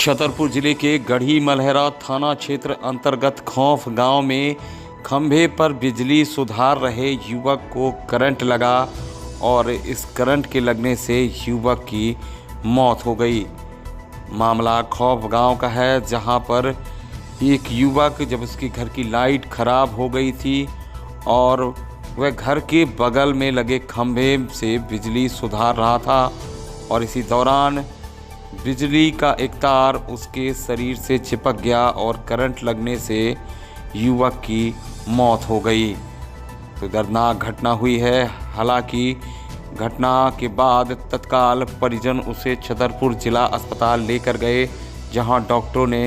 छतरपुर जिले के गढ़ी मलहरा थाना क्षेत्र अंतर्गत खौफ गांव में खंभे पर बिजली सुधार रहे युवक को करंट लगा और इस करंट के लगने से युवक की मौत हो गई। मामला खौफ गांव का है, जहां पर एक युवक जब उसके घर की लाइट खराब हो गई थी और वह घर के बगल में लगे खंभे से बिजली सुधार रहा था और इसी दौरान बिजली का एक तार उसके शरीर से चिपक गया और करंट लगने से युवक की मौत हो गई। तो दर्दनाक घटना हुई है। हालांकि घटना के बाद तत्काल परिजन उसे छतरपुर जिला अस्पताल लेकर गए, जहां डॉक्टरों ने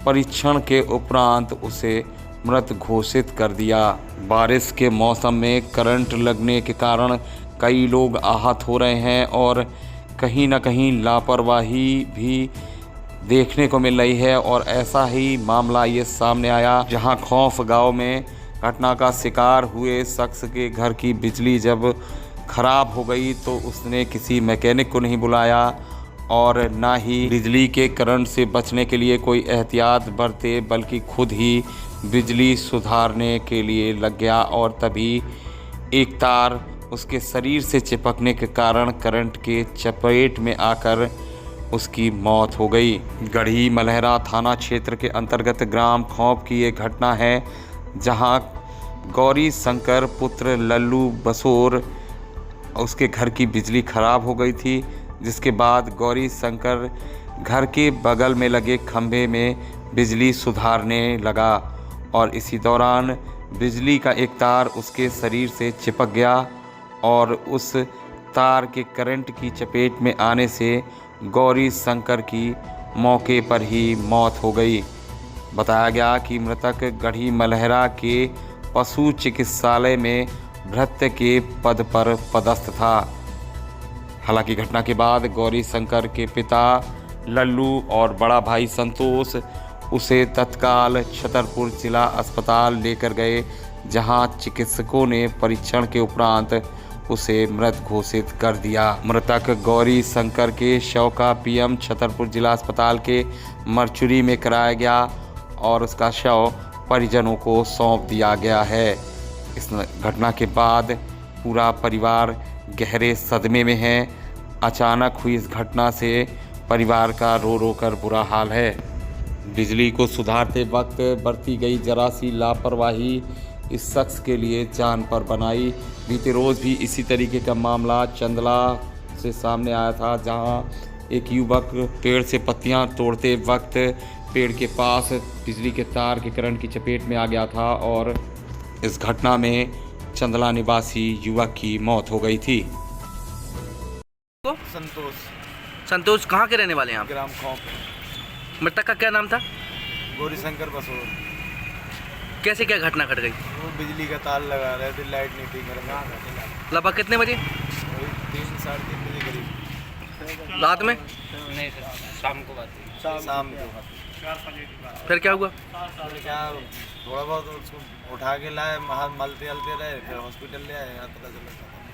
परीक्षण के उपरांत उसे मृत घोषित कर दिया। बारिश के मौसम में करंट लगने के कारण कई लोग आहत हो रहे हैं और कहीं ना कहीं लापरवाही भी देखने को मिल रही है। और ऐसा ही मामला ये सामने आया, जहां खौफ गांव में घटना का शिकार हुए शख्स के घर की बिजली जब खराब हो गई तो उसने किसी मैकेनिक को नहीं बुलाया और ना ही बिजली के करंट से बचने के लिए कोई एहतियात बरते, बल्कि खुद ही बिजली सुधारने के लिए लग गया और तभी एक तार उसके शरीर से चिपकने के कारण करंट के चपेट में आकर उसकी मौत हो गई। गढ़ी मलहरा थाना क्षेत्र के अंतर्गत ग्राम खौफ की ये घटना है, जहां गौरी शंकर पुत्र लल्लू बसोर उसके घर की बिजली खराब हो गई थी, जिसके बाद गौरी शंकर घर के बगल में लगे खंभे में बिजली सुधारने लगा और इसी दौरान बिजली का एक तार उसके शरीर से चिपक गया और उस तार के करंट की चपेट में आने से गौरी शंकर की मौके पर ही मौत हो गई। बताया गया कि मृतक गढ़ी मलहरा के पशु चिकित्सालय में भृत्य के पद पर पदस्थ था। हालांकि घटना के बाद गौरी शंकर के पिता लल्लू और बड़ा भाई संतोष उसे तत्काल छतरपुर जिला अस्पताल लेकर गए, जहां चिकित्सकों ने परीक्षण के उपरांत उसे मृत घोषित कर दिया। मृतक गौरी शंकर के शव का पीएम छतरपुर जिला अस्पताल के मरचुरी में कराया गया और उसका शव परिजनों को सौंप दिया गया है। इस घटना के बाद पूरा परिवार गहरे सदमे में है। अचानक हुई इस घटना से परिवार का रो रो कर बुरा हाल है। बिजली को सुधारते वक्त बरती गई जरा सी लापरवाही इस शख्स के लिए जान पर बनाई। बीते रोज़ भी इसी तरीके का मामला चंदला से सामने आया था, जहां एक युवक पेड़ से पत्तियां तोड़ते वक्त पेड़ के पास बिजली के तार के करंट की चपेट में आ गया था और इस घटना में चंदला निवासी युवक की मौत हो गई थी। संतोष कहाँ के रहने वाले हैं आप? ग्राम खौफ। मृतक का क्या नाम था? गौरी शंकर बसोर। कैसे क्या घटना घट गई? वो बिजली का तार लगा रहे थे, लाइट नहीं थी घर में। लगभग कितने बजे? 3 साढ़े 3 बजे करीब। रात में? नहीं सर, शाम को बात हुई। शाम को। फिर क्या हुआ? फिर क्या, थोड़ा बहुत उसको उठा के लाए, मलते हलते रहे, फिर हॉस्पिटल ले आए, पता चला।